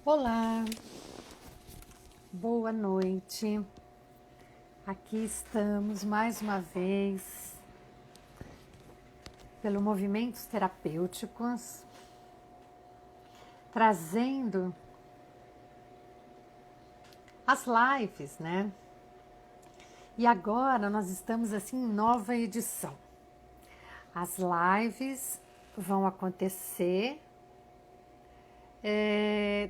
Olá, boa noite. Aqui estamos mais uma vez pelo Movimentos Terapêuticos, trazendo as lives, né? E agora nós estamos assim em nova edição. As lives vão acontecer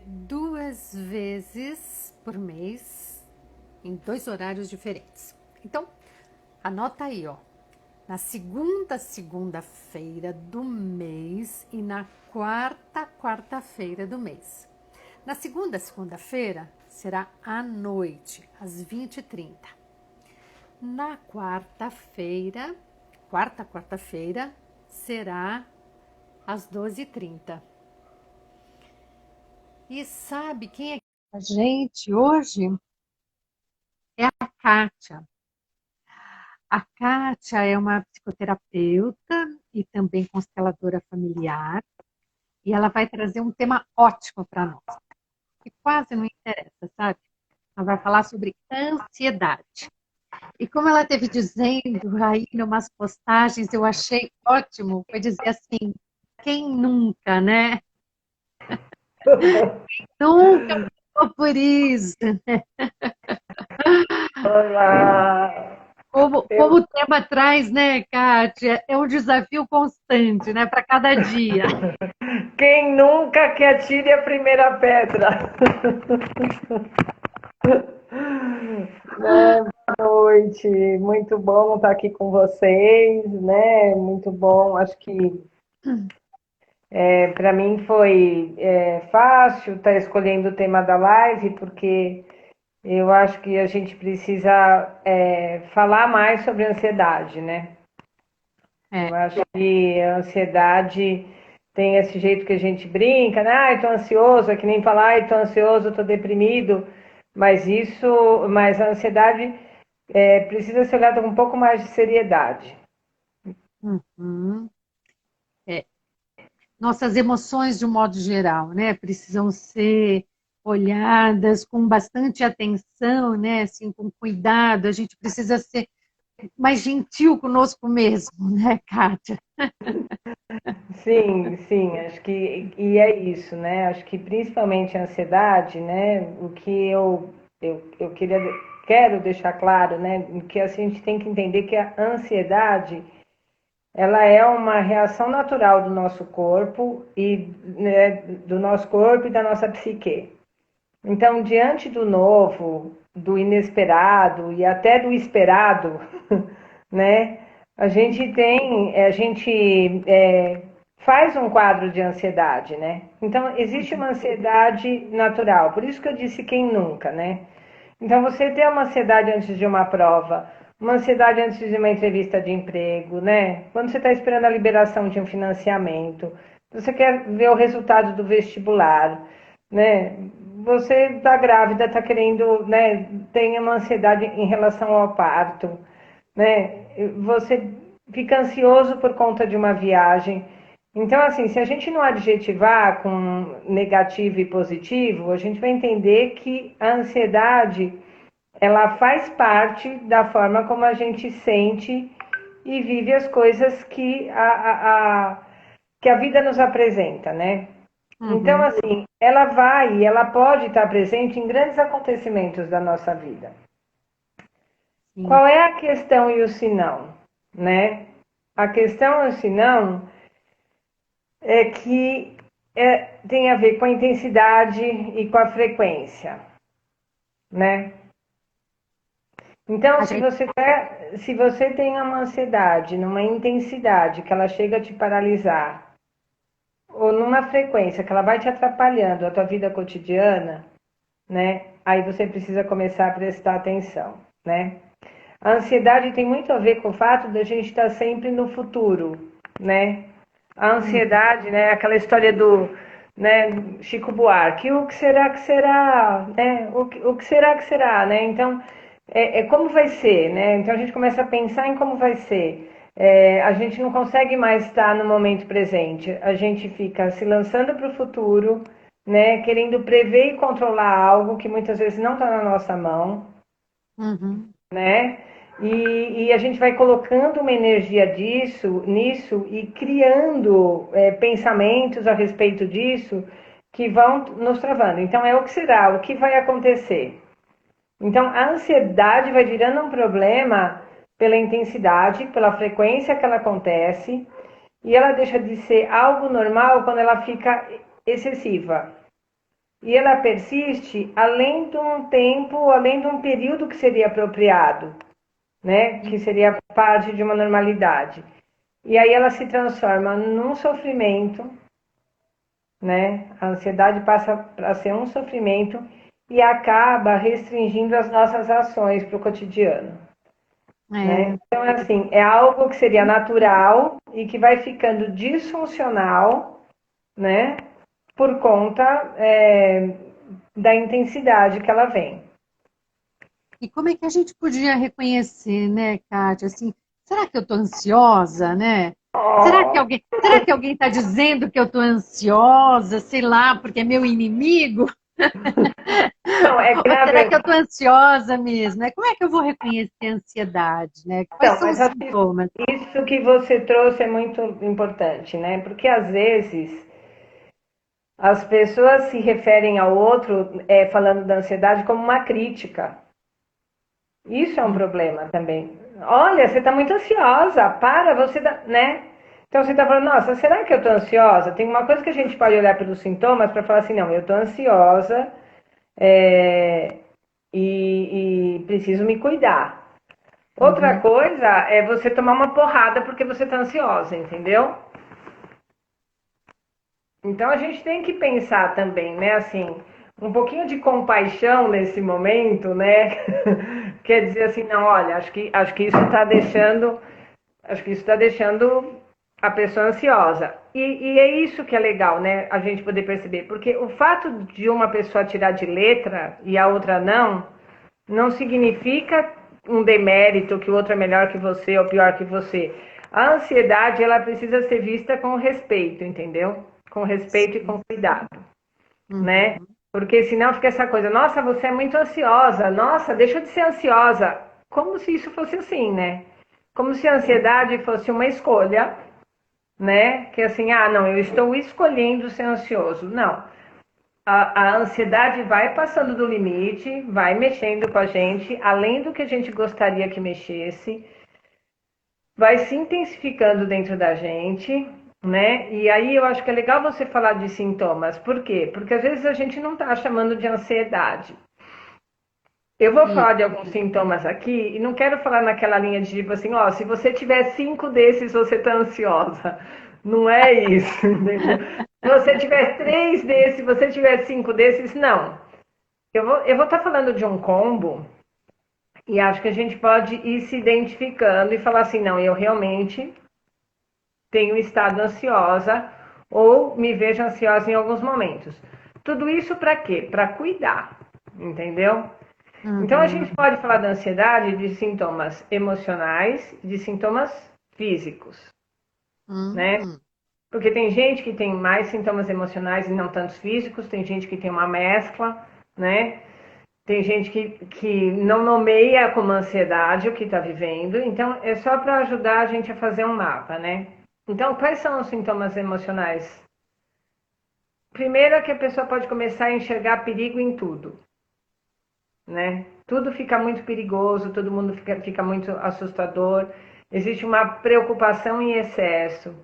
2 vezes por mês, em 2 horários diferentes. Então, anota aí, ó. Na segunda-feira do mês e na quarta-feira do mês. Na segunda-feira será à noite, às 20h30. Na quarta-feira, será às 12h30. E sabe quem é que tá com a gente hoje? É a Kátia. A Kátia é uma psicoterapeuta e também consteladora familiar, e ela vai trazer um tema ótimo para nós, que quase não interessa, sabe? Ela vai falar sobre ansiedade. E como ela teve dizendo aí em umas postagens, eu achei ótimo, foi dizer assim, quem nunca, né? Nunca passou por isso. Olá! Como Eu... o tema traz, né, Kátia? É um desafio constante, né, para cada dia. Quem nunca que atire a primeira pedra? Boa noite, muito bom estar aqui com vocês, né? Muito bom, acho que para mim foi fácil estar escolhendo o tema da live, porque eu acho que a gente precisa falar mais sobre ansiedade, né? É, Eu acho que a ansiedade tem esse jeito que a gente brinca, né? Ai, tô ansioso, é que nem falar, ai, tô ansioso, tô deprimido. Mas a ansiedade precisa ser olhada com um pouco mais de seriedade. uhum. É. Nossas emoções, de um modo geral, né, precisam ser olhadas com bastante atenção, né, assim, com cuidado. A gente precisa ser mais gentil conosco mesmo, né, Kátia? Sim, sim, acho que e é isso, né? Acho que principalmente a ansiedade, né? O que eu quero deixar claro, né? Que a gente tem que entender que a ansiedade ela é uma reação natural do nosso corpo e né, do nosso corpo e da nossa psique. Então, diante do novo, do inesperado e até do esperado, né? A gente faz um quadro de ansiedade, né? Então, existe uma ansiedade natural. Por isso que eu disse quem nunca, né? Então, você tem uma ansiedade antes de uma prova, uma ansiedade antes de uma entrevista de emprego, né? Quando você está esperando a liberação de um financiamento, você quer ver o resultado do vestibular, né? Você está grávida, está querendo, né? Tem uma ansiedade em relação ao parto, né? Você fica ansioso por conta de uma viagem. Então, assim, se a gente não adjetivar com negativo e positivo, a gente vai entender que a ansiedade ela faz parte da forma como a gente sente e vive as coisas que a vida nos apresenta, né? Então, Uhum, assim, ela vai e ela pode estar presente em grandes acontecimentos da nossa vida. sim. Qual é a questão e o sinão, né? A questão e o sinão é que tem a ver com a intensidade e com a frequência, né? Então, A gente, se você tem uma ansiedade numa intensidade que ela chega a te paralisar, ou numa frequência que ela vai te atrapalhando a tua vida cotidiana, né? Aí você precisa começar a prestar atenção, né? A ansiedade tem muito a ver com o fato da gente estar sempre no futuro, né? A hum, ansiedade, né? Aquela história do, né? Chico Buarque, o que será, né? O que será que será, né? Então, como vai ser, né? Então a gente começa a pensar em como vai ser. A gente não consegue mais estar no momento presente. A gente fica se lançando para o futuro, né? Querendo prever e controlar algo que muitas vezes não está na nossa mão, né? E a gente vai colocando uma energia nisso e criando pensamentos a respeito disso que vão nos travando. Então, é o que será, o que vai acontecer. Então, a ansiedade vai virando um problema pela intensidade, pela frequência que ela acontece, e ela deixa de ser algo normal quando ela fica excessiva. E ela persiste além de um tempo, além de um período que seria apropriado, né? Que seria parte de uma normalidade. E aí ela se transforma num sofrimento, né? A ansiedade passa a ser um sofrimento e acaba restringindo as nossas ações para o cotidiano. Né? Então, assim, é algo que seria natural e que vai ficando disfuncional, né? Por conta da intensidade que ela vem. E como é que a gente podia reconhecer, né, Kátia? Assim, será que eu estou ansiosa, né? Será que alguém está dizendo que eu estou ansiosa, sei lá, porque é meu inimigo? Não, é que, Ou será que eu estou ansiosa mesmo? Como é que eu vou reconhecer a ansiedade, né? Quais são os sintomas? Isso que você trouxe é muito importante, né? Porque às vezes as pessoas se referem ao outro, falando da ansiedade, como uma crítica. Isso é um problema também. Olha, você está muito ansiosa, para, né? Então você está falando, nossa, será que eu estou ansiosa? Tem uma coisa que a gente pode olhar pelos sintomas para falar assim, não, eu estou ansiosa e preciso me cuidar. Outra coisa é você tomar uma porrada porque você está ansiosa, entendeu? Então a gente tem que pensar também, né? Assim, um pouquinho de compaixão nesse momento, né? Quer dizer assim, não, olha, acho que isso está deixando a pessoa ansiosa. E é isso que é legal, né? A gente poder perceber, porque o fato de uma pessoa tirar de letra e a outra não significa um demérito que o outro é melhor que você ou pior que você. A ansiedade, ela precisa ser vista com respeito, entendeu? Com respeito e com cuidado, né? Porque senão fica essa coisa, nossa, você é muito ansiosa, nossa, deixa de ser ansiosa. Como se isso fosse assim, né? Como se a ansiedade fosse uma escolha, né? Que assim, ah, não, eu estou escolhendo ser ansioso. Não. A ansiedade vai passando do limite, vai mexendo com a gente, além do que a gente gostaria que mexesse, vai se intensificando dentro da gente, né? E aí eu acho que é legal você falar de sintomas. Por quê? Porque às vezes a gente não está chamando de ansiedade. Eu vou falar de alguns sintomas aqui e não quero falar naquela linha de tipo assim, ó, se você tiver 5 desses, você está ansiosa. Não é isso, entendeu? Se você tiver 3 desses, se você tiver 5 desses, não. Eu vou estar falando de um combo e acho que a gente pode ir se identificando e falar assim, não, eu realmente tenho estado ansiosa ou me vejo ansiosa em alguns momentos. Tudo isso para quê? Para cuidar, entendeu? Então a gente pode falar da ansiedade de sintomas emocionais, de sintomas físicos, né? Porque tem gente que tem mais sintomas emocionais e não tantos físicos, tem gente que tem uma mescla, né? Tem gente que não nomeia como ansiedade o que está vivendo, então é só para ajudar a gente a fazer um mapa, né? Então, quais são os sintomas emocionais? Primeiro é que a pessoa pode começar a enxergar perigo em tudo, né? Tudo fica muito perigoso, todo mundo fica muito assustador, existe uma preocupação em excesso,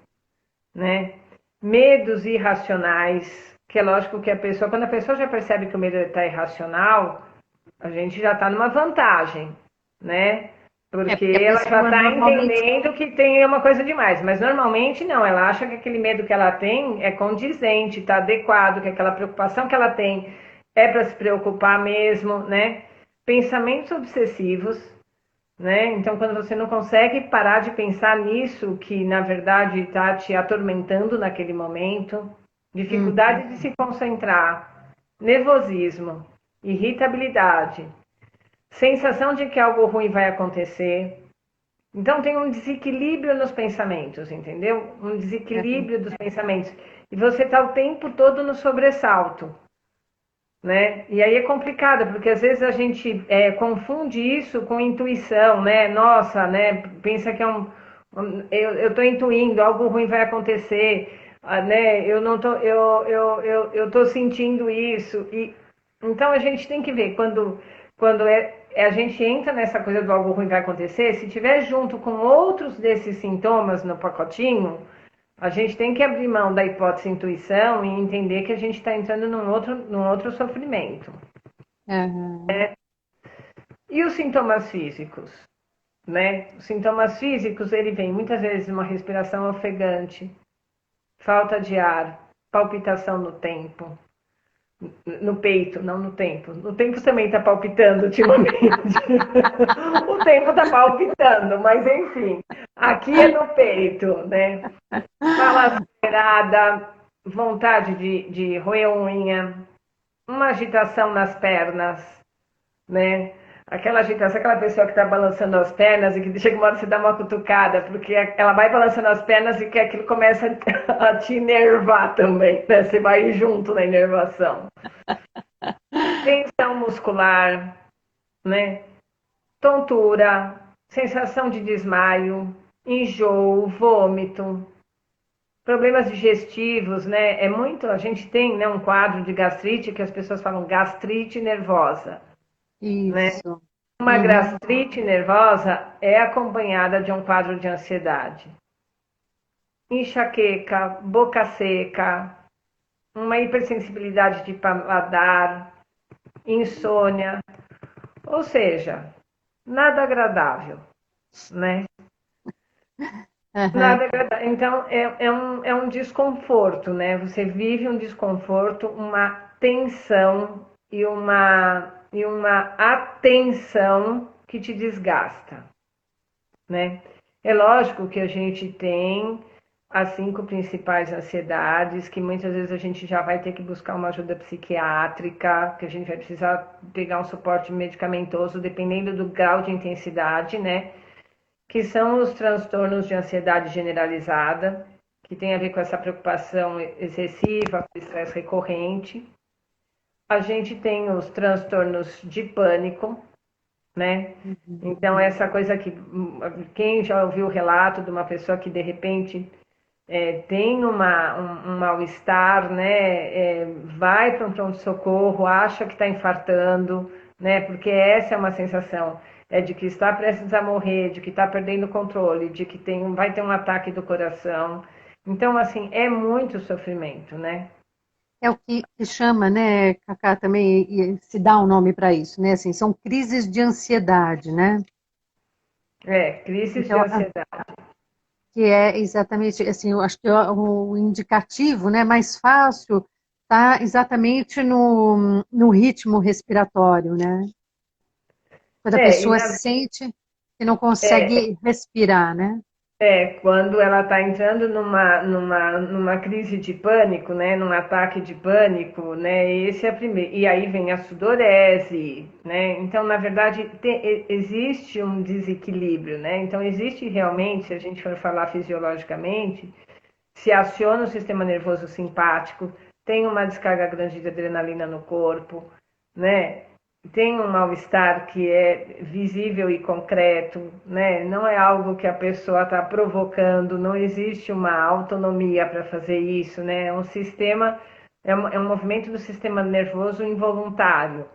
né? Medos irracionais, que é lógico que quando a pessoa já percebe que o medo está irracional, a gente já está numa vantagem, né? Porque ela já está entendendo que tem uma coisa demais, mas normalmente não, ela acha que aquele medo que ela tem é condizente, está adequado, que aquela preocupação que ela tem é para se preocupar mesmo, né? Pensamentos obsessivos, né? Então, quando você não consegue parar de pensar nisso, que na verdade está te atormentando naquele momento, dificuldade de se concentrar, nervosismo, irritabilidade, sensação de que algo ruim vai acontecer, Então tem um desequilíbrio nos pensamentos, entendeu? Um desequilíbrio dos pensamentos. E você está o tempo todo no sobressalto, né? E aí é complicado, porque às vezes a gente confunde isso com intuição, né? Nossa, né? Pensa que eu estou intuindo, algo ruim vai acontecer, né? Eu não tô, eu tô sentindo isso. E então a gente tem que ver quando a gente entra nessa coisa do algo ruim vai acontecer, se tiver junto com outros desses sintomas no pacotinho, a gente tem que abrir mão da hipótese intuição e entender que a gente está entrando num outro sofrimento. Uhum. E os sintomas físicos, né? Os sintomas físicos, ele vem muitas vezes uma respiração ofegante, falta de ar, palpitação no tempo, no peito, não no tempo. No tempo também está palpitando ultimamente. O tempo está palpitando, mas enfim, aqui é no peito, né? Fala acelerada, vontade de roer unha, uma agitação nas pernas, né? Aquela agitação, aquela pessoa que está balançando as pernas e que chega uma hora você dá uma cutucada, porque ela vai balançando as pernas e que aquilo começa a te enervar também, né? Você vai junto na enervação. Tensão muscular, né? Tontura, sensação de desmaio, enjoo, vômito, problemas digestivos, né? A gente tem, né, um quadro de gastrite que as pessoas falam gastrite nervosa, né? Isso. Uma Uhum. gastrite nervosa é acompanhada de um quadro de ansiedade. Enxaqueca, boca seca, uma hipersensibilidade de paladar, insônia, ou seja, nada agradável, né? Uhum. Nada agradável. Então, é um desconforto, né? Você vive um desconforto, uma tensão e uma atenção que te desgasta, né? É lógico que a gente tem as 5 principais ansiedades, que muitas vezes a gente já vai ter que buscar uma ajuda psiquiátrica, que a gente vai precisar pegar um suporte medicamentoso, dependendo do grau de intensidade, né? Que são os transtornos de ansiedade generalizada, que tem a ver com essa preocupação excessiva, com estresse recorrente. A gente tem os transtornos de pânico, né? Uhum. Então, essa coisa que quem já ouviu o relato de uma pessoa que de repente tem um mal-estar, né? Vai para um pronto-socorro, acha que está infartando, né? Porque essa é uma sensação de que está prestes a morrer, de que está perdendo o controle, de que vai ter um ataque do coração. Então, assim, é muito sofrimento, né? É o que chama, né, Cacá, também, e se dá um nome para isso, né? Assim, são crises de ansiedade, né? Crises de Então, ansiedade. que é exatamente, assim, eu acho que o indicativo, né, mais fácil está exatamente no ritmo respiratório, né? Quando a É, e pessoa na, sente que não é, consegue respirar, né? quando ela está entrando numa crise de pânico, né, num ataque de pânico, né, esse é a primeira. E aí vem a sudorese, né? Então, na verdade, existe um desequilíbrio, né? Então, existe realmente, se a gente for falar fisiologicamente, se aciona o sistema nervoso simpático, tem uma descarga grande de adrenalina no corpo, né? Tem um mal-estar que é visível e concreto, né? Não é algo que a pessoa está provocando, não existe uma autonomia para fazer isso, né? É um sistema, é um movimento do sistema nervoso involuntário,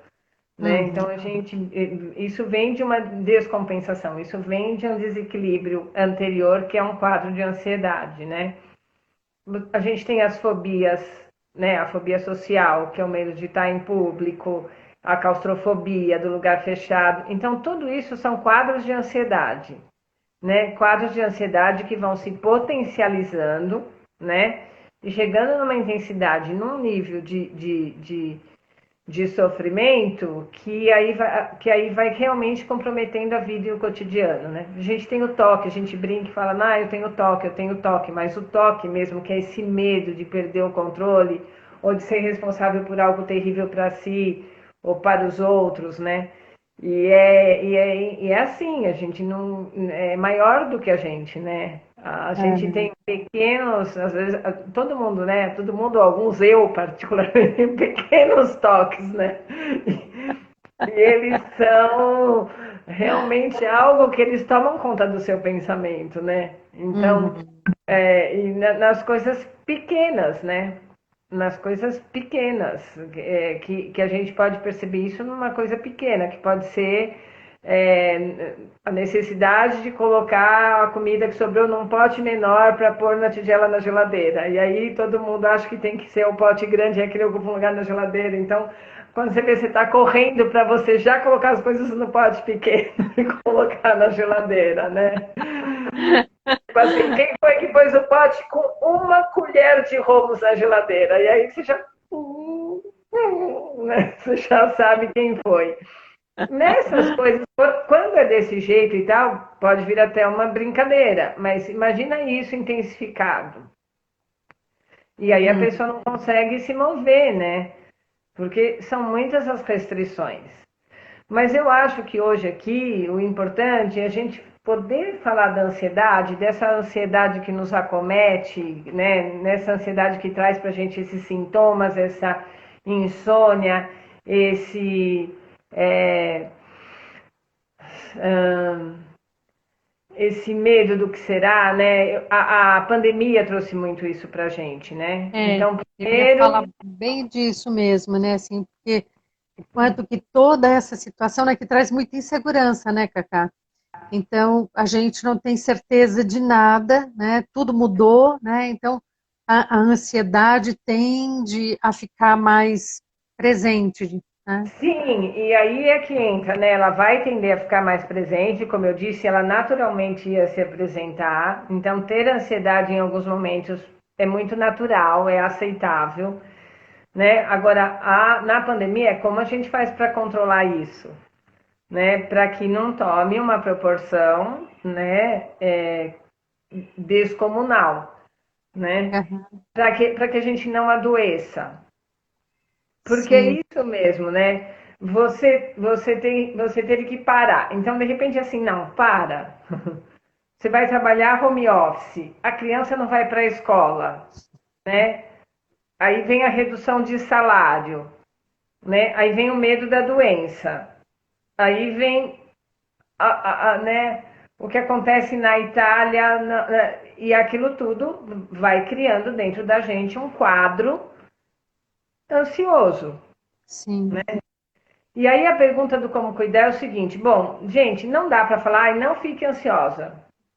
né? Então Uhum. isso vem de uma descompensação, isso vem de um desequilíbrio anterior que é um quadro de ansiedade, né? A gente tem as fobias, né? A fobia social, que é o medo de estar em público, a claustrofobia do lugar fechado. Então, tudo isso são quadros de ansiedade, né? Quadros de ansiedade que vão se potencializando, né? E chegando numa intensidade, num nível de sofrimento que aí vai realmente comprometendo a vida e o cotidiano, né? A gente tem o toque, a gente brinca e fala, eu tenho toque, mas o toque mesmo, que é esse medo de perder o controle ou de ser responsável por algo terrível para si ou para os outros, né? E é assim, a gente não é maior do que a gente, né? A gente É. tem pequenos, às vezes, todo mundo, né? Todo mundo, alguns eu particularmente, pequenos toques, né? E eles são realmente algo que eles tomam conta do seu pensamento, né? Então, Uhum. nas coisas pequenas, né? Nas coisas pequenas, que a gente pode perceber isso numa coisa pequena, que pode ser a necessidade de colocar a comida que sobrou num pote menor para pôr na tigela na geladeira. E aí todo mundo acha que tem que ser o pote grande, é que ele ocupa um lugar na geladeira. Então, quando você vê, você está correndo para você já colocar as coisas no pote pequeno e colocar na geladeira, né? Tipo assim, quem foi que pôs o pote com uma colher de romos na geladeira? E aí você já, né? Você já sabe quem foi. Nessas coisas, quando é desse jeito e tal, pode vir até uma brincadeira, mas imagina isso intensificado. E aí a Uhum. pessoa não consegue se mover, né? Porque são muitas as restrições. Mas eu acho que hoje aqui o importante é a gente poder falar da ansiedade, dessa ansiedade que nos acomete, né? Nessa ansiedade que traz para a gente esses sintomas, essa insônia, esse, é, esse medo do que será, né? A pandemia trouxe muito isso para a gente, né? É, Então, eu ia falar primeiro, bem disso mesmo, né? Assim, porque quanto que toda essa situação, né, que traz muita insegurança, né, Cacá? Então, a gente não tem certeza de nada, né? Tudo mudou, né? Então, a ansiedade tende a ficar mais presente, né? sim, e aí é que entra, né? Ela vai tender a ficar mais presente, como eu disse, ela naturalmente ia se apresentar. Então, ter ansiedade em alguns momentos é muito natural, é aceitável, né? Agora, na pandemia, é como a gente faz para controlar isso, né? Para que não tome uma proporção, né? Descomunal, né? Aham, Para que a gente não adoeça. Porque é sim. isso mesmo, né? Você teve que parar. Então, de repente, assim, não, para. Você vai trabalhar home office, a criança não vai para a escola, né? Aí vem a redução de salário, né? Aí vem o medo da doença. Aí vem né, o que acontece na Itália e aquilo tudo vai criando dentro da gente um quadro ansioso. Sim. E aí a pergunta do como cuidar é o seguinte, bom, gente, não dá para falar, e não fique ansiosa.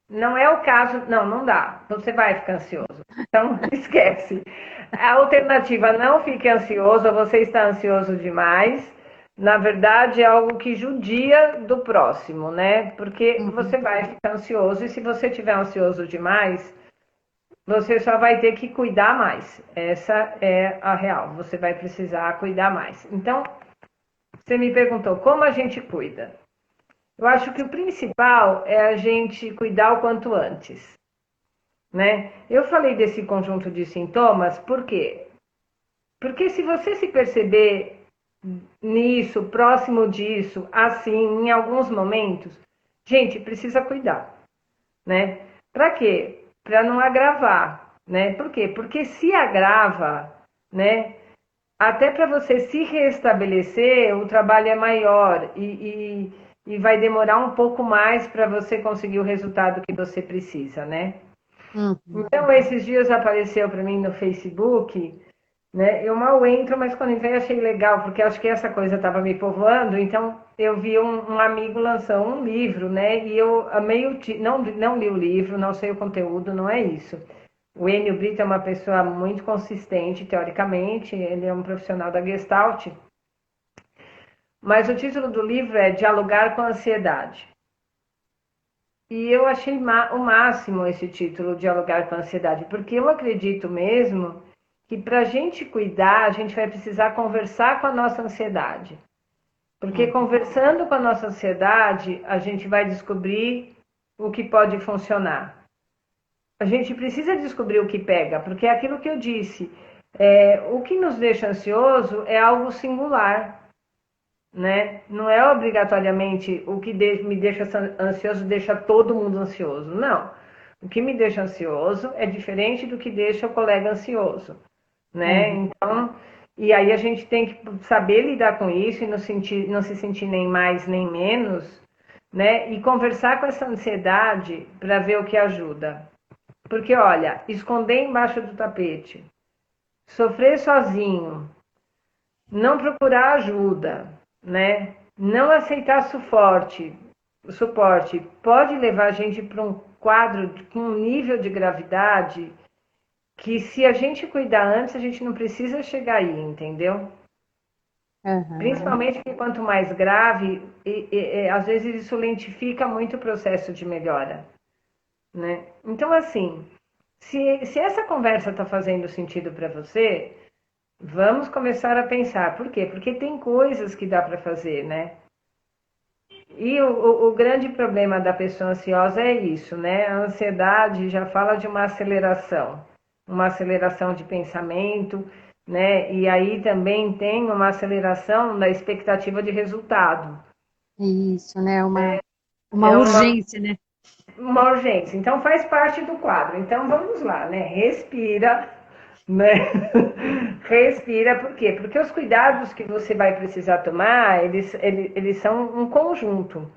Não é o caso, não, não dá. Você vai ficar ansioso. Então, esquece. A alternativa, não fique ansioso, ou você está ansioso demais. Na verdade, é algo que judia do próximo, né? Porque você Uhum. vai ficar ansioso, e se você estiver ansioso demais, você só vai ter que cuidar mais. Essa é a real. Você vai precisar cuidar mais. Então, você me perguntou como a gente cuida. Eu acho que o principal é a gente cuidar o quanto antes, né? Eu falei desse conjunto de sintomas, por quê? Porque se você se perceber nisso, próximo disso, assim, em alguns momentos, gente, precisa cuidar, né? Para quê? Para não agravar, né? Por quê? Porque se agrava, né? Até para você se restabelecer, o trabalho é maior e vai demorar um pouco mais para você conseguir o resultado que você precisa, né? Uhum. Então, esses dias apareceu para mim no Facebook, né? Eu mal entro, mas quando entrei achei legal, porque acho que essa coisa estava me povoando, então eu vi um amigo lançou um livro, né? E eu amei não li o livro, não sei o conteúdo, não é isso. O Enio Brito é uma pessoa muito consistente, teoricamente, ele é um profissional da Gestalt, mas o título do livro é Dialogar com a Ansiedade. E eu achei o máximo esse título, Dialogar com a Ansiedade, porque eu acredito mesmo que para a gente cuidar, a gente vai precisar conversar com a nossa ansiedade. Porque Uhum. conversando com a nossa ansiedade, a gente vai descobrir o que pode funcionar. A gente precisa descobrir o que pega, porque é aquilo que eu disse. O que nos deixa ansioso é algo singular. né? Não é obrigatoriamente o que me deixa ansioso deixa todo mundo ansioso. Não. O que me deixa ansioso é diferente do que deixa o colega ansioso, né? Uhum. Então, e aí a gente tem que saber lidar com isso e não se sentir nem mais nem menos, né? E conversar com essa ansiedade para ver o que ajuda. Porque, olha, esconder embaixo do tapete, sofrer sozinho, não procurar ajuda, né? Não aceitar suporte pode levar a gente para um quadro com um nível de gravidade que se a gente cuidar antes, a gente não precisa chegar aí, entendeu? Uhum. Principalmente que quanto mais grave, às vezes isso lentifica muito o processo de melhora, né? Então, assim, se essa conversa está fazendo sentido para você, vamos começar a pensar. Por quê? Porque tem coisas que dá para fazer, né? E o grande problema da pessoa ansiosa é isso, né? A ansiedade já fala de uma aceleração de pensamento, né? E aí também tem uma aceleração da expectativa de resultado. Isso, né? Uma É urgência, né? uma urgência. Então faz parte do quadro. Então vamos lá, né? Respira, né? Respira, por quê? Porque os cuidados que você vai precisar tomar, eles são um conjunto,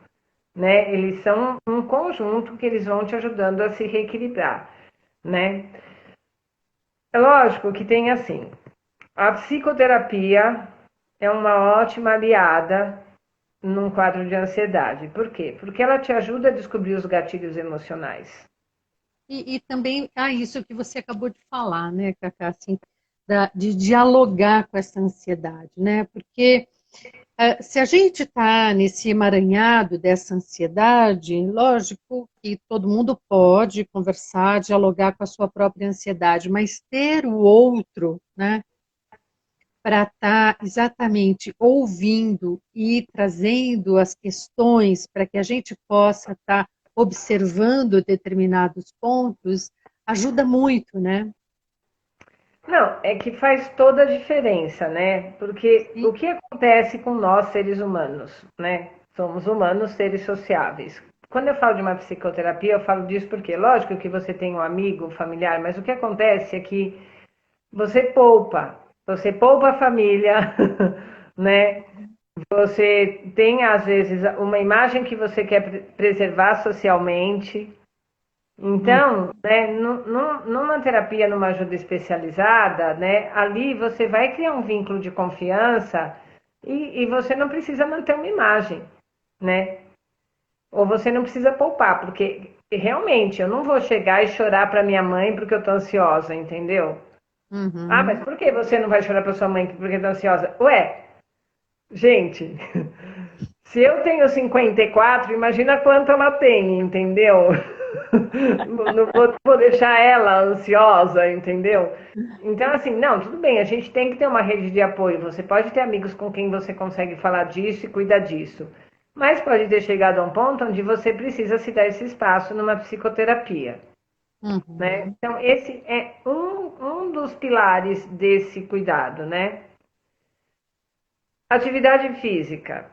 né? Eles são um conjunto que eles vão te ajudando a se reequilibrar, né? É lógico que tem assim, a psicoterapia é uma ótima aliada num quadro de ansiedade. Por quê? Porque ela te ajuda a descobrir os gatilhos emocionais. E também, isso que você acabou de falar, né, Cacá, assim, de dialogar com essa ansiedade, né? Porque se a gente está nesse emaranhado dessa ansiedade, lógico que todo mundo pode conversar, dialogar com a sua própria ansiedade, mas ter o outro, né, para estar exatamente ouvindo e trazendo as questões para que a gente possa estar observando determinados pontos, ajuda muito, né? Não, é que faz toda a diferença, né? Porque Sim. o que acontece com nós seres humanos, né? Somos humanos, seres sociáveis. Quando eu falo de uma psicoterapia, eu falo disso porque, lógico que você tem um amigo, um familiar, mas o que acontece é que você poupa a família, né? Você tem, às vezes, uma imagem que você quer preservar socialmente. Hum. Então, né, numa terapia, numa ajuda especializada, né, ali você vai criar um vínculo de confiança e você não precisa manter uma imagem, né? Ou você não precisa poupar, porque realmente eu não vou chegar e chorar para minha mãe porque eu tô ansiosa, entendeu? Ah, mas Uhum. por que você não vai chorar para sua mãe porque tá ansiosa? Ué, gente, se eu tenho 54, imagina quanto ela tem, entendeu? Não vou deixar ela ansiosa, entendeu? Então, assim, não, tudo bem, a gente tem que ter uma rede de apoio. Você pode ter amigos com quem você consegue falar disso e cuidar disso. Mas pode ter chegado a um ponto onde você precisa se dar esse espaço numa psicoterapia, né? Uhum. Então, esse é um dos pilares desse cuidado, né? Atividade física,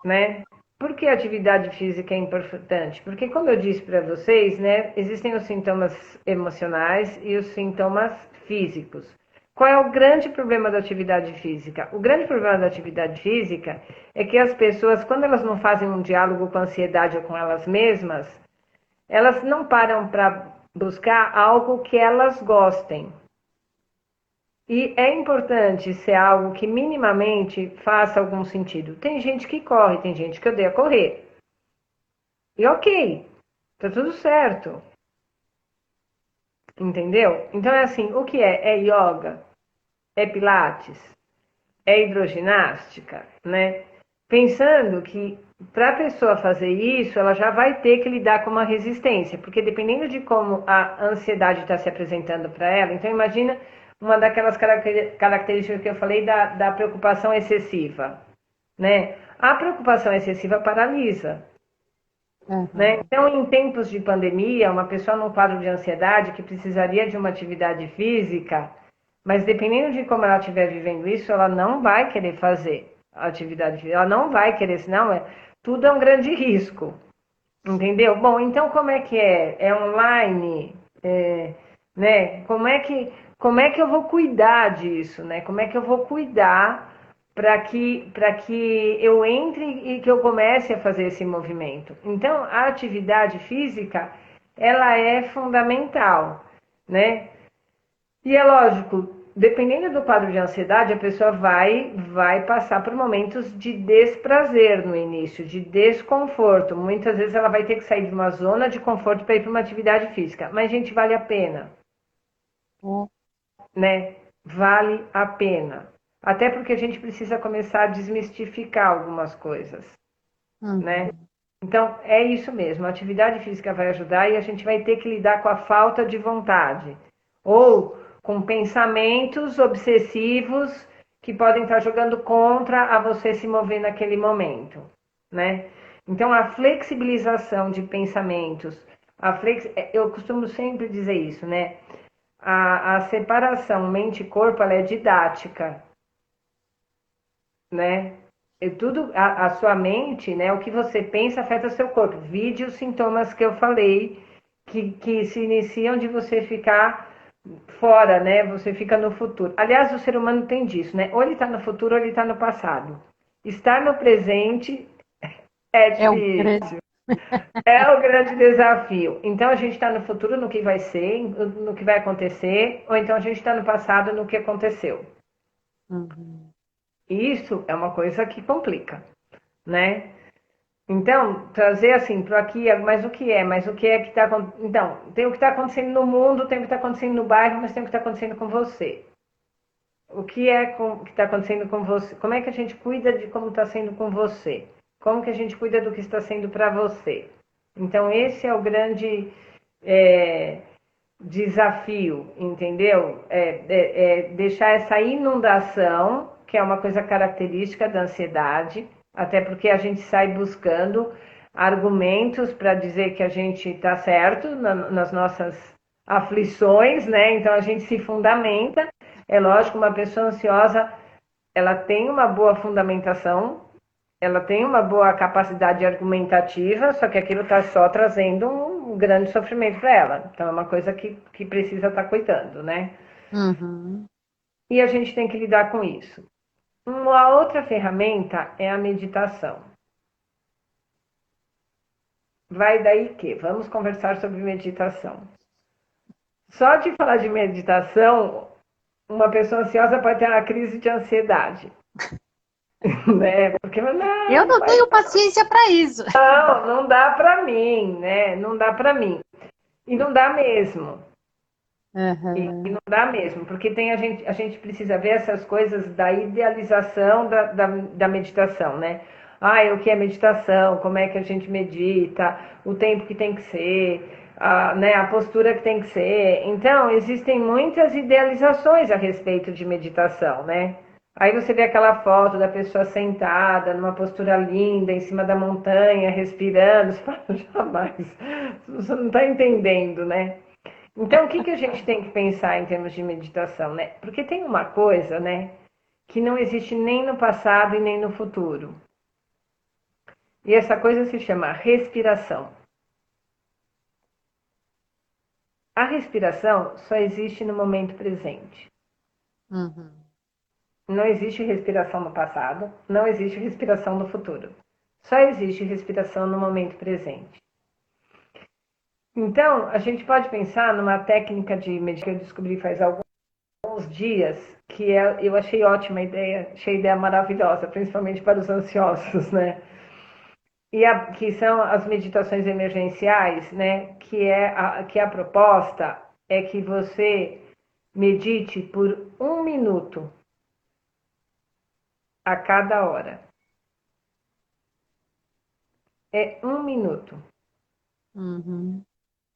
né? Por que a atividade física é importante? Porque, como eu disse para vocês, né, existem os sintomas emocionais e os sintomas físicos. Qual é o grande problema da atividade física? O grande problema da atividade física é que as pessoas, quando elas não fazem um diálogo com a ansiedade ou com elas mesmas, elas não param para buscar algo que elas gostem. E é importante ser algo que minimamente faça algum sentido. Tem gente que corre, tem gente que odeia correr. E ok, tá tudo certo. Entendeu? Então é assim, o que é? É yoga? É pilates? É hidroginástica? Né? Pensando que para a pessoa fazer isso, ela já vai ter que lidar com uma resistência, porque dependendo de como a ansiedade está se apresentando para ela, então imagina uma daquelas características que eu falei da preocupação excessiva, né? A preocupação excessiva paralisa, né? Uhum. Então, em tempos de pandemia, uma pessoa num quadro de ansiedade que precisaria de uma atividade física, mas dependendo de como ela estiver vivendo isso, ela não vai querer fazer. a atividade física. Ela não vai querer, senão tudo é um grande risco. Entendeu? Bom, então como é que é? É online? Né? Como é que eu vou cuidar disso, né? Como é que eu vou cuidar para que eu entre e que eu comece a fazer esse movimento? Então, a atividade física, ela é fundamental, né? E é lógico, dependendo do quadro de ansiedade, a pessoa vai passar por momentos de desprazer no início, de desconforto. Muitas vezes ela vai ter que sair de uma zona de conforto para ir para uma atividade física. Mas, gente, vale a pena, né? Vale a pena. Até porque a gente precisa começar a desmistificar algumas coisas, né? Então, é isso mesmo. A atividade física vai ajudar e a gente vai ter que lidar com a falta de vontade. Ou com pensamentos obsessivos que podem estar jogando contra a você se mover naquele momento, né? Então, a flexibilização de pensamentos, eu costumo sempre dizer isso, né? A separação mente-corpo, ela é didática, né? A sua mente, né? O que você pensa afeta o seu corpo. Vide os sintomas que eu falei, que se iniciam de você ficar fora, né? Você fica no futuro. Aliás, o ser humano tem disso, né? Ou ele está no futuro ou ele está no passado. Estar no presente é É o grande. difícil. É o grande desafio. Então a gente está no futuro no que vai ser, no que vai acontecer, ou então a gente está no passado no que aconteceu. Uhum. E isso é uma coisa que complica, né? Então, trazer assim para aqui, mas o que é? Mas o que é que está acontecendo? Então, tem o que está acontecendo no mundo, tem o que está acontecendo no bairro, mas tem o que está acontecendo com você. O que é que está acontecendo com você? Como é que a gente cuida de como está sendo com você? Como que a gente cuida do que está sendo para você? Então, esse é o grande desafio, entendeu? Deixar essa inundação, que é uma coisa característica da ansiedade, até porque a gente sai buscando argumentos para dizer que a gente está certo nas nossas aflições, né? Então a gente se fundamenta. É lógico, uma pessoa ansiosa, ela tem uma boa fundamentação, ela tem uma boa capacidade argumentativa, só que aquilo está só trazendo um grande sofrimento para ela. Então é uma coisa que precisa estar cuidando, né? Uhum. E a gente tem que lidar com isso. Uma outra ferramenta é a meditação. Vai daí que? Vamos conversar sobre meditação. Só de falar de meditação, uma pessoa ansiosa pode ter uma crise de ansiedade. Né? Porque Eu não tenho paciência para isso. não dá para mim, né? Não dá para mim. E não dá mesmo. E Uhum. não dá mesmo, porque a gente precisa ver essas coisas da idealização da meditação, né? O que é meditação, como é que a gente medita, o tempo que tem que ser, né, a postura que tem que ser. Então, existem muitas idealizações a respeito de meditação, né? Aí você vê aquela foto da pessoa sentada, numa postura linda, em cima da montanha, respirando, você fala, jamais, você não está entendendo, né? Então, o que a gente tem que pensar em termos de meditação, né? Porque tem uma coisa, né, que não existe nem no passado e nem no futuro. E essa coisa se chama respiração. A respiração só existe no momento presente. Uhum. Não existe respiração no passado, não existe respiração no futuro. Só existe respiração no momento presente. Então, a gente pode pensar numa técnica de meditação que eu descobri faz alguns dias, eu achei ótima a ideia, achei a ideia maravilhosa, principalmente para os ansiosos, né? Que são as meditações emergenciais, né? Que a proposta é que você medite por 1 minuto a cada hora. É 1 minuto. Uhum.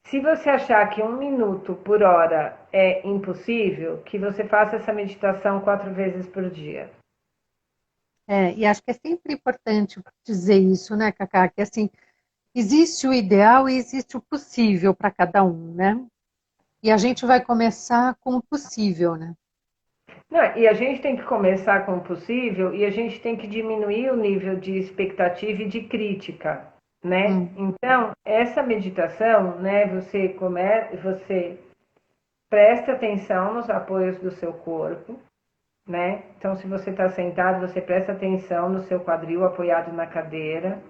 Se você achar que 1 minuto por hora é impossível, que você faça essa meditação 4 vezes por dia. E acho que é sempre importante dizer isso, né, Cacá? Que assim, existe o ideal e existe o possível para cada um, né? E a gente vai começar com o possível, né? Não, e a gente tem que começar com o possível e a gente tem que diminuir o nível de expectativa e de crítica, né? Hum, Então, essa meditação, né, você presta atenção nos apoios do seu corpo, né? Então, se você está sentado, você presta atenção no seu quadril apoiado na cadeira.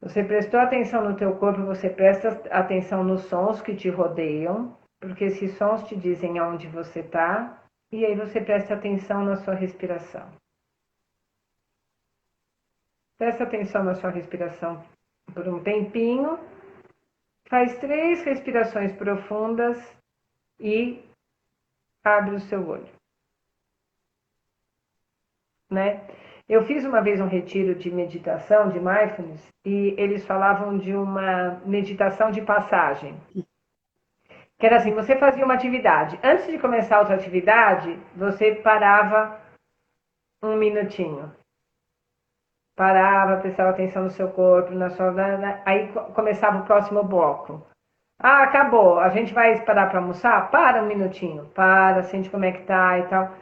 Você prestou atenção no teu corpo, você presta atenção nos sons que te rodeiam, porque esses sons te dizem aonde você está, e aí você presta atenção na sua respiração. Presta atenção na sua respiração por um tempinho, faz 3 respirações profundas e abre o seu olho, né? Eu fiz uma vez um retiro de meditação, de mindfulness, e eles falavam de uma meditação de passagem. Que era assim, você fazia uma atividade. Antes de começar outra atividade, você parava um minutinho. Parava, prestava atenção no seu corpo, na sua... Aí começava o próximo bloco. Ah, acabou. A gente vai parar para almoçar? Para um minutinho. Para, sente como é que tá e tal.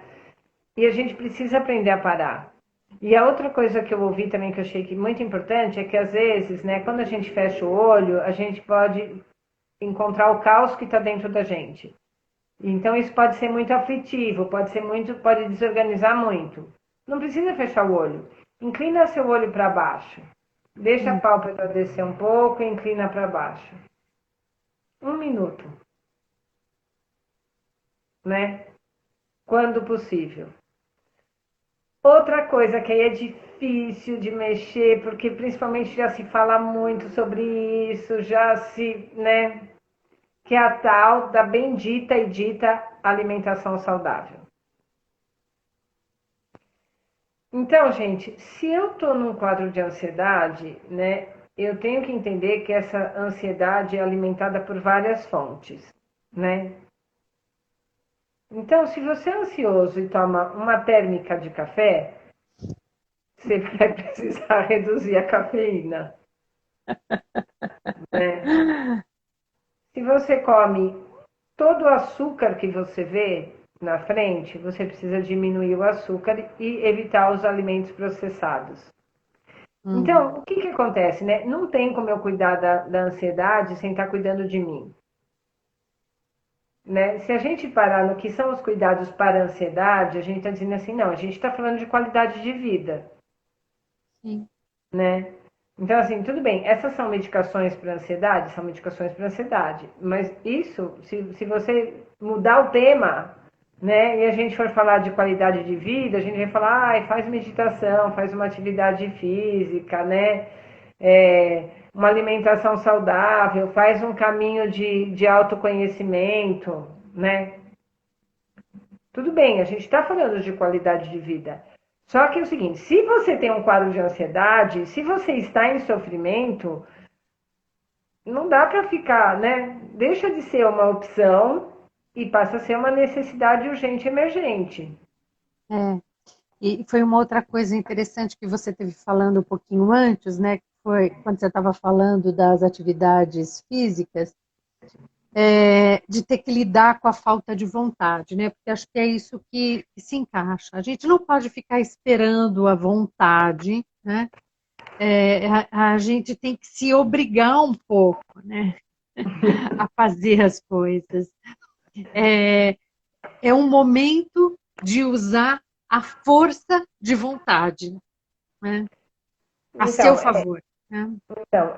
E a gente precisa aprender a parar. E a outra coisa que eu ouvi também que eu achei que muito importante é que às vezes, né, quando a gente fecha o olho, a gente pode encontrar o caos que está dentro da gente. Então isso pode ser muito aflitivo, pode desorganizar muito. Não precisa fechar o olho. Inclina seu olho para baixo. Deixa a hum. pálpebra descer um pouco e inclina para baixo. Um minuto, né? Quando possível. Outra coisa que aí é difícil de mexer, porque principalmente já se fala muito sobre isso, já se, né? Que é a tal da bendita e dita alimentação saudável. Então, gente, se eu estou num quadro de ansiedade, né, eu tenho que entender que essa ansiedade é alimentada por várias fontes, né? Então, se você é ansioso e toma uma térmica de café, você vai precisar reduzir a cafeína, né? Se você come todo o açúcar que você vê na frente, você precisa diminuir o açúcar e evitar os alimentos processados. Então, Uhum. o que, que acontece, né? Não tem como eu cuidar da ansiedade sem estar cuidando de mim, né? Se a gente parar no que são os cuidados para a ansiedade, a gente está dizendo assim, não, a gente está falando de qualidade de vida, Sim. né? Então, assim, tudo bem, essas são medicações para ansiedade? São medicações para ansiedade. Mas isso, se você mudar o tema, né, e a gente for falar de qualidade de vida, a gente vai falar, ah, faz meditação, faz uma atividade física, né? Uma alimentação saudável, faz um caminho de autoconhecimento, né? Tudo bem, a gente está falando de qualidade de vida. Só que é o seguinte, se você tem um quadro de ansiedade, se você está em sofrimento, não dá para ficar, né? Deixa de ser uma opção e passa a ser uma necessidade urgente emergente. É. E foi uma outra coisa interessante que você teve falando um pouquinho antes, né? Que foi quando você estava falando das atividades físicas, de ter que lidar com a falta de vontade, né? Porque acho que é isso que se encaixa. A gente não pode ficar esperando a vontade, né? A gente tem que se obrigar um pouco, né? A fazer as coisas. É, é um momento de usar a força de vontade, né? A seu Então, favor. Né?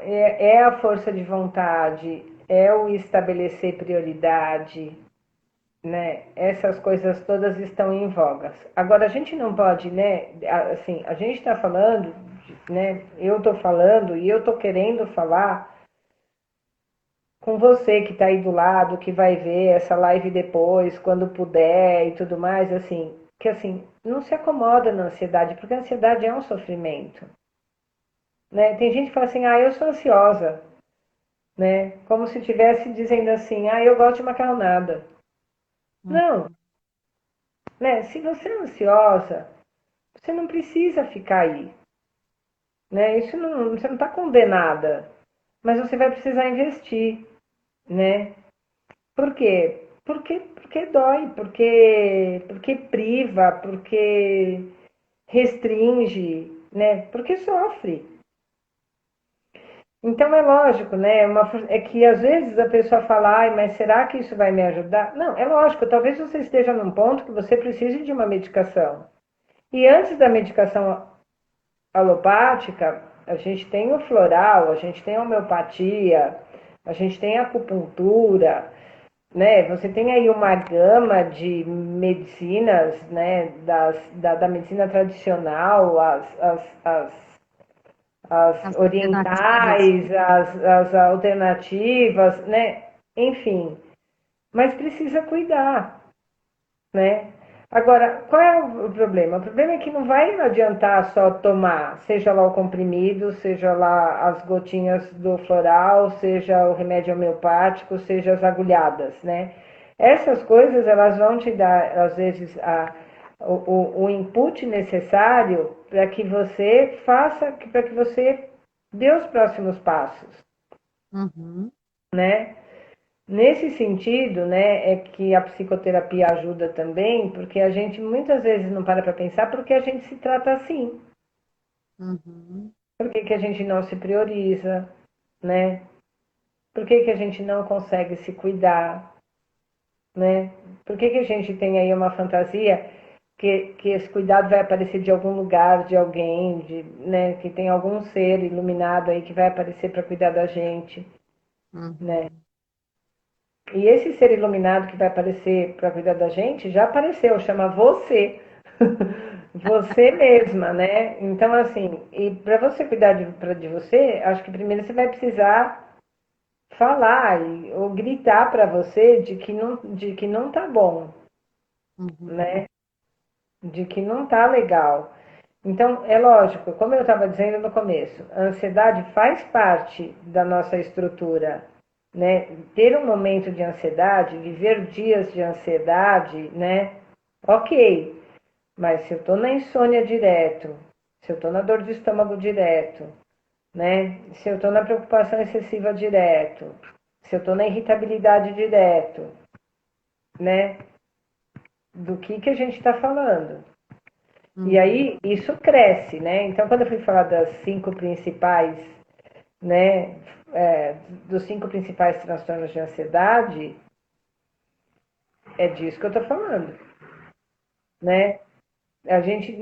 é a força de vontade, é o estabelecer prioridade, né? Essas coisas todas estão em vogas. Agora, a gente não pode, né? Assim, a gente está falando, né? Eu estou falando e eu estou querendo falar com você que está aí do lado, que vai ver essa live depois, quando puder e tudo mais, assim, que assim, não se acomoda na ansiedade, porque a ansiedade é um sofrimento, né? Tem gente que fala assim, ah, eu sou ansiosa, né? Como se estivesse dizendo assim, ah, eu gosto de macarronada. Não, né? Se você é ansiosa, você não precisa ficar aí, né? Isso não, você não está condenada, mas você vai precisar investir, né? Por quê? porque dói, porque priva, porque restringe, né? Porque sofre. Então é lógico, né? É que às vezes a pessoa fala, ai, mas será que isso vai me ajudar? Não, é lógico, talvez você esteja num ponto que você precise de uma medicação. E antes da medicação alopática, a gente tem o floral, a gente tem a homeopatia, a gente tem a acupuntura, né? Você tem aí uma gama de medicinas, né? Da medicina tradicional, as As alternativas. orientais, as alternativas, né? Enfim, mas precisa cuidar, né? Agora, qual é o problema? O problema é que não vai adiantar só tomar, seja lá o comprimido, seja lá as gotinhas do floral, seja o remédio homeopático, seja as agulhadas, né? Essas coisas, elas vão te dar, às vezes, o input necessário para que você faça, para que você dê os próximos passos, Uhum. né? Nesse sentido, né, é que a psicoterapia ajuda também, porque a gente muitas vezes não para pensar porque a gente se trata assim. Uhum. Por que que a gente não se prioriza, né? Por que que a gente não consegue se cuidar, né? Por que que a gente tem aí uma fantasia que esse cuidado vai aparecer de algum lugar, de alguém, né, que tem algum ser iluminado aí que vai aparecer para cuidar da gente, né? Uhum. E esse ser iluminado que vai aparecer para cuidar da gente já apareceu, chama você. Você mesma, né? Então, assim, e para você cuidar de você, acho que primeiro você vai precisar falar ou gritar para você de que não tá bom, Uhum. né? De que não tá legal. Então, é lógico, como eu estava dizendo no começo, a ansiedade faz parte da nossa estrutura, né? Ter um momento de ansiedade, viver dias de ansiedade, né? Ok, mas se eu estou na insônia direto, se eu estou na dor de estômago direto, né? Se eu estou na preocupação excessiva direto, se eu estou na irritabilidade direto, né? Do que a gente está falando? E Uhum. aí isso cresce, né? Então, quando eu fui falar das cinco principais, né, dos cinco principais transtornos de ansiedade, é disso que eu estou falando, né? A gente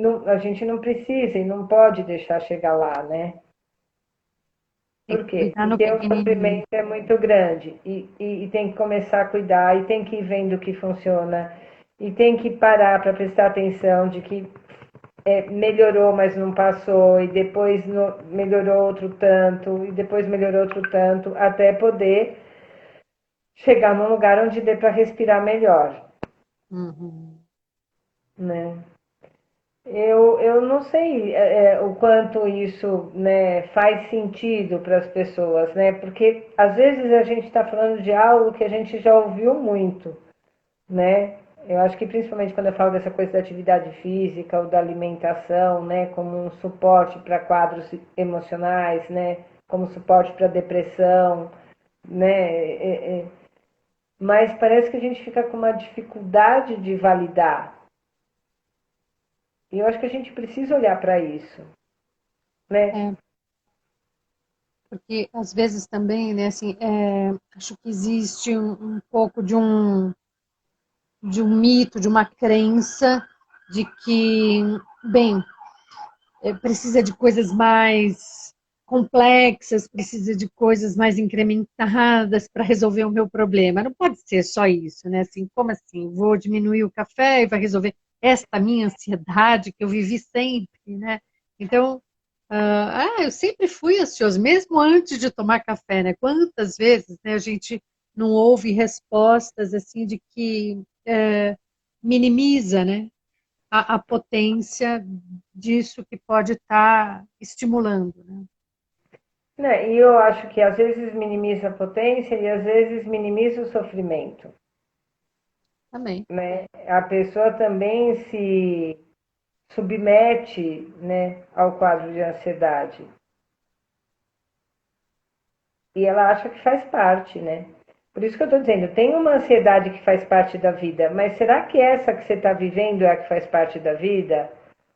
não precisa e não pode deixar chegar lá, né? Tem Por que quê? cuidar no Porque o pequenininho. sofrimento é muito grande e tem que começar a cuidar e tem que ir vendo o que funciona e tem que parar para prestar atenção de que melhorou, mas não passou, e depois melhorou outro tanto, e depois melhorou outro tanto, até poder chegar num lugar onde dê para respirar melhor, Uhum. né? Eu não sei o quanto isso, né, faz sentido para as pessoas, né? Porque às vezes a gente está falando de algo que a gente já ouviu muito, né? Eu acho que principalmente quando eu falo dessa coisa da atividade física ou da alimentação, né, como um suporte para quadros emocionais, né, como suporte para depressão, né, mas parece que a gente fica com uma dificuldade de validar. E eu acho que a gente precisa olhar para isso, né? É, porque às vezes também, né, assim, acho que existe um pouco de um mito, de uma crença de que, bem, precisa de coisas mais complexas, precisa de coisas mais incrementadas para resolver o meu problema. Não pode ser só isso, né? Assim, como assim? Vou diminuir o café e vai resolver esta minha ansiedade que eu vivi sempre, né? Então, eu sempre fui ansioso, mesmo antes de tomar café, né? Quantas vezes, né, a gente não ouve respostas assim de que minimiza, né? A potência disso que pode estar estimulando, né? Né? E eu acho que às vezes minimiza a potência e às vezes minimiza o sofrimento, Também. né? A pessoa também se submete, né, ao quadro de ansiedade. E ela acha que faz parte, né? Por isso que eu estou dizendo, tem uma ansiedade que faz parte da vida, mas será que essa que você está vivendo é a que faz parte da vida?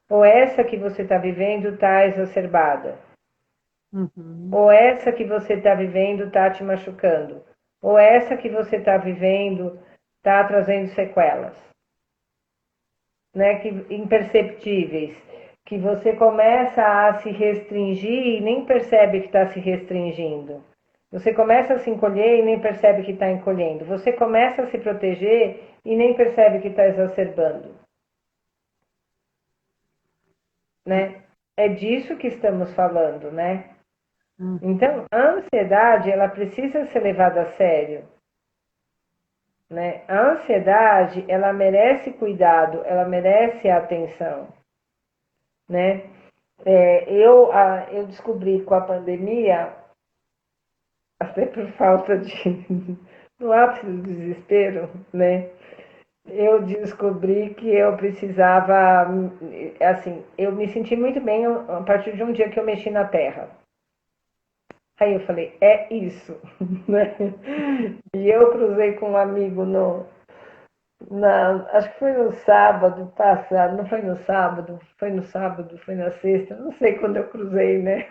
Ou essa que você está vivendo está exacerbada? Uhum. Ou essa que você está vivendo está te machucando? Ou essa que você está vivendo está trazendo sequelas, né? Que, imperceptíveis, que você começa a se restringir e nem percebe que está se restringindo. Você começa a se encolher e nem percebe que está encolhendo. Você começa a se proteger e nem percebe que está exacerbando, né? É disso que estamos falando, né? Uhum. Então, a ansiedade, ela precisa ser levada a sério, né? A ansiedade, ela merece cuidado, ela merece atenção, né? Eu descobri com a pandemia, até por falta de, no ápice do desespero, né? Eu descobri que eu precisava, assim, eu me senti muito bem a partir de um dia que eu mexi na terra. Aí eu falei, é isso, né? E eu cruzei com um amigo acho que foi no sábado passado, não foi no sábado, foi na sexta, não sei quando eu cruzei, né?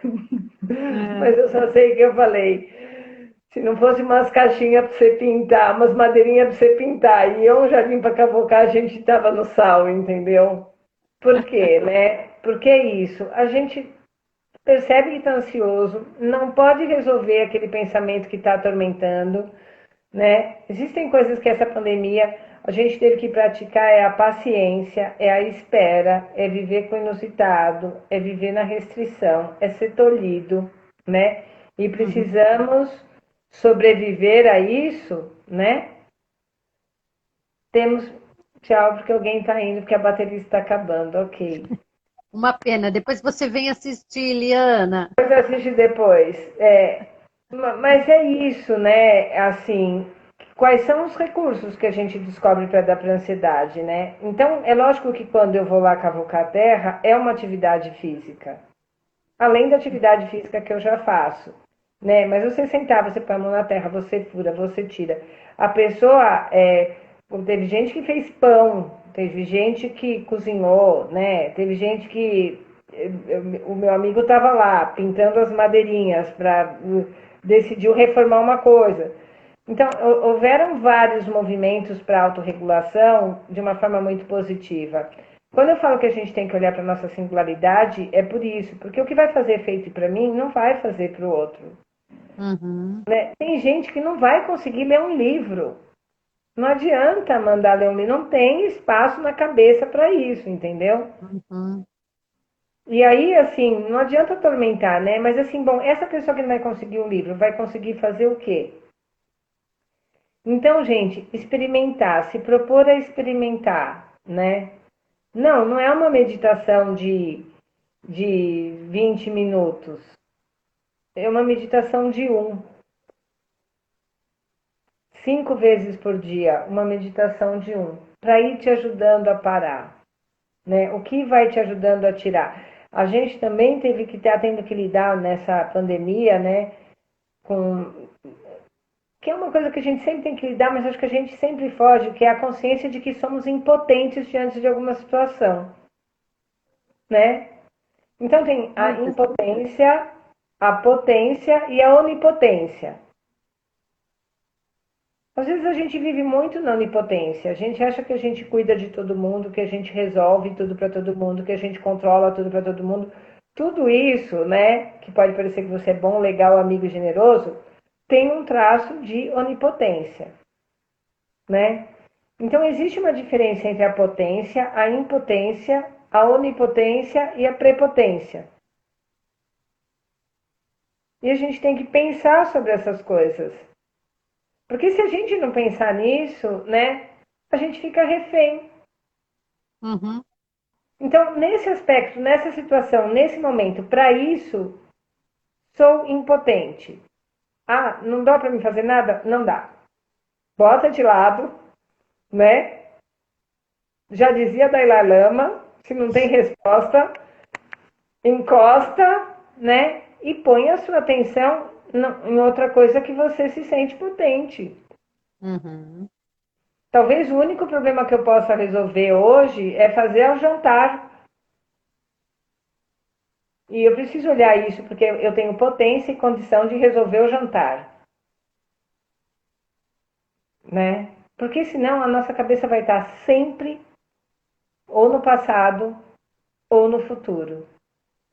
É. Mas eu só sei que eu falei, se não fosse umas caixinhas para você pintar, umas madeirinhas para você pintar, e eu um jardim para cavocar, a gente estava no sal, entendeu? Por quê, né? Porque é isso, a gente percebe que está ansioso, não pode resolver aquele pensamento que está atormentando, né? Existem coisas que essa pandemia a gente teve que praticar, é a paciência, é a espera, é viver com o inusitado, é viver na restrição, é ser tolhido, né? E Uhum. precisamos sobreviver a isso, né? Temos tchau porque alguém está indo porque a bateria está acabando, ok. Uma pena. Depois você vem assistir, Liana. Depois assiste depois. Mas é isso, né? Assim, quais são os recursos que a gente descobre para dar para a ansiedade, né? Então, é lógico que quando eu vou lá cavucar a terra, é uma atividade física. Além da atividade física que eu já faço, né? Mas você sentar, você põe a mão na terra, você fura, você tira. A pessoa, teve gente que fez pão, teve gente que cozinhou, né? Teve gente que o meu amigo estava lá pintando as madeirinhas para decidiu reformar uma coisa. Então, houveram vários movimentos para autorregulação de uma forma muito positiva. Quando eu falo que a gente tem que olhar para a nossa singularidade, é por isso, porque o que vai fazer efeito para mim não vai fazer para o outro. Uhum. Né? Tem gente que não vai conseguir ler um livro. Não adianta mandar ler um livro, não tem espaço na cabeça para isso, entendeu? Uhum. E aí, assim, não adianta atormentar, né? Mas assim, bom, essa pessoa que não vai conseguir um livro vai conseguir fazer o quê? Então, gente, experimentar, se propor a experimentar, né? Não, não é uma meditação de 20 minutos. É uma meditação de 5 vezes por dia, uma meditação de para ir te ajudando a parar, né? O que vai te ajudando a tirar? A gente também teve que estar tendo que lidar nessa pandemia, né? Com que é uma coisa que a gente sempre tem que lidar, mas acho que a gente sempre foge, que é a consciência de que somos impotentes diante de alguma situação, né? Então tem a Muitas. impotência, a potência e a onipotência. Às vezes a gente vive muito na onipotência. A gente acha que a gente cuida de todo mundo, que a gente resolve tudo para todo mundo, que a gente controla tudo para todo mundo. Tudo isso, né, que pode parecer que você é bom, legal, amigo e generoso, tem um traço de onipotência, né? Então existe uma diferença entre a potência, a impotência, a onipotência e a prepotência. E a gente tem que pensar sobre essas coisas. Porque se a gente não pensar nisso, né, a gente fica refém. Uhum. Então, nesse aspecto, nessa situação, nesse momento, para isso, sou impotente. Ah, não dá para me fazer nada? Não dá. Bota de lado, né? Já dizia Dalai Lama, se não tem resposta, encosta, né? E põe a sua atenção em outra coisa que você se sente potente. Uhum. Talvez o único problema que eu possa resolver hoje é fazer o jantar. E eu preciso olhar isso porque eu tenho potência e condição de resolver o jantar, né? Porque senão a nossa cabeça vai estar sempre ou no passado ou no futuro.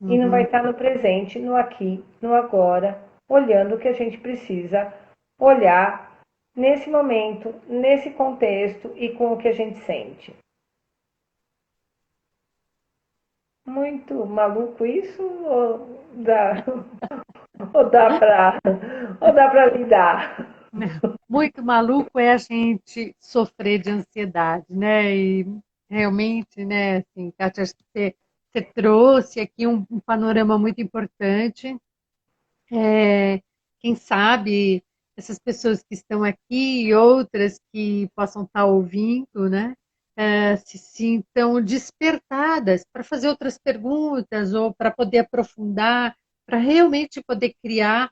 E não vai Uhum. estar no presente, no aqui, no agora, olhando o que a gente precisa olhar nesse momento, nesse contexto e com o que a gente sente. Muito maluco isso ou dá para lidar? Muito maluco é a gente sofrer de ansiedade, né? E realmente, né, assim, Kátia, acho que você trouxe aqui um panorama muito importante. Quem sabe essas pessoas que estão aqui e outras que possam estar ouvindo, né, se sintam despertadas para fazer outras perguntas ou para poder aprofundar, para realmente poder criar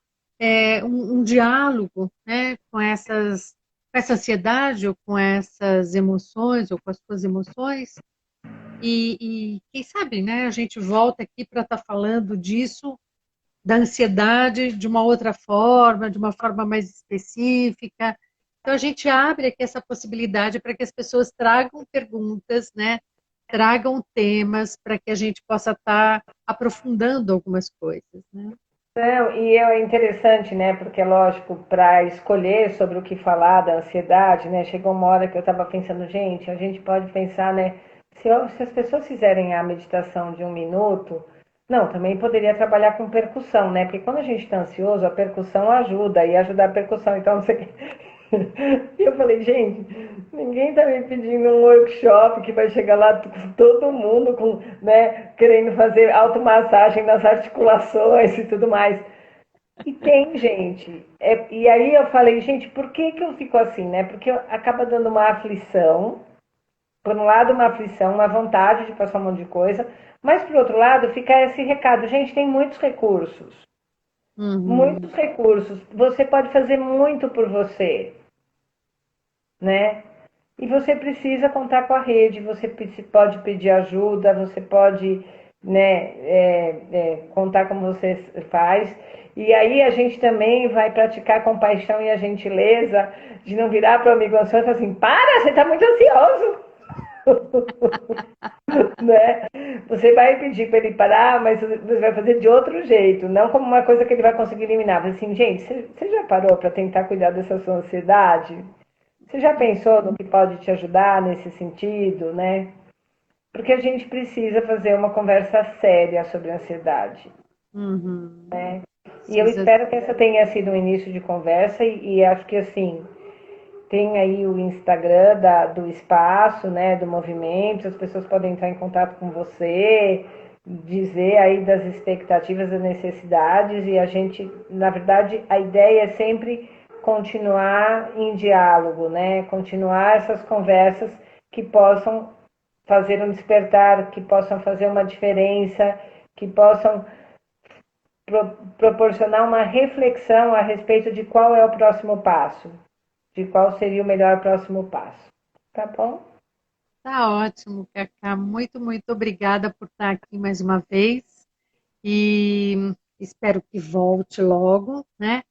um diálogo, né, com essa ansiedade ou com essas emoções ou com as suas emoções. E quem sabe, né, a gente volta aqui para estar falando disso da ansiedade de uma outra forma, de uma forma mais específica. Então, a gente abre aqui essa possibilidade para que as pessoas tragam perguntas, né? Tragam temas para que a gente possa estar aprofundando algumas coisas, né? Não, e é interessante, né? Porque, lógico, para escolher sobre o que falar da ansiedade, né? Chegou uma hora que eu estava pensando, gente, a gente pode pensar, né? Se as pessoas fizerem a meditação de 1 minuto, não, também poderia trabalhar com percussão, né? Porque quando a gente está ansioso, a percussão ajuda, e ajudar a percussão. Então, você... E eu falei, gente, ninguém está me pedindo um workshop que vai chegar lá todo mundo com, né, querendo fazer automassagem nas articulações e tudo mais. E tem, gente. E aí eu falei, gente, por que que eu fico assim, né? Porque acaba dando uma aflição. Por um lado, uma aflição, uma vontade de passar um monte de coisa. Mas, por outro lado, fica esse recado. Gente, tem muitos recursos. Uhum, Muitos recursos. Você pode fazer muito por você, né? E você precisa contar com a rede, você pode pedir ajuda, você pode, né, contar como você faz. E aí a gente também vai praticar compaixão e a gentileza de não virar para o amigo ansioso e falar assim, para, você está muito ansioso. Né? Você vai pedir para ele parar, mas você vai fazer de outro jeito, não como uma coisa que ele vai conseguir eliminar. Assim, gente, você já parou para tentar cuidar dessa sua ansiedade? Você já pensou no que pode te ajudar nesse sentido, né? Porque a gente precisa fazer uma conversa séria sobre ansiedade. uhum. E eu Precisa. espero que essa tenha sido um início de conversa e acho que assim, tem aí o Instagram do espaço, né, do movimento, as pessoas podem entrar em contato com você, dizer aí das expectativas, das necessidades e a gente, na verdade, a ideia é sempre continuar em diálogo, né, continuar essas conversas que possam fazer um despertar, que possam fazer uma diferença, que possam proporcionar uma reflexão a respeito de qual é o próximo passo, de qual seria o melhor próximo passo. Tá bom? Tá ótimo, Cacá. Muito, muito obrigada por estar aqui mais uma vez e espero que volte logo, né?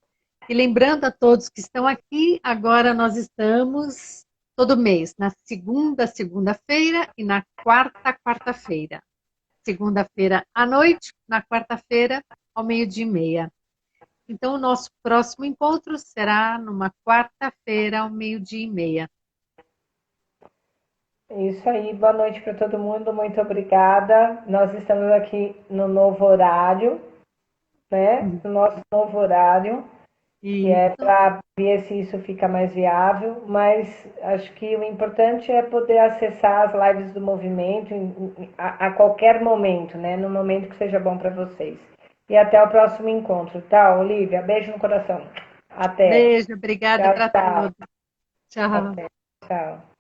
E lembrando a todos que estão aqui, agora nós estamos todo mês, na segunda-feira e na quarta-feira. Segunda-feira à noite, na quarta-feira ao meio-dia e meia. Então, o nosso próximo encontro será numa quarta-feira ao meio-dia e meia. Isso aí, boa noite para todo mundo, muito obrigada. Nós estamos aqui no novo horário, né? No nosso novo horário, que é Isso, para ver se isso fica mais viável, mas acho que o importante é poder acessar as lives do movimento a qualquer momento, né? No momento que seja bom para vocês. E até o próximo encontro, tá, Olivia? Beijo no coração. Até. beijo, obrigada Tchau, para tchau. todos. Tchau. Até. Tchau.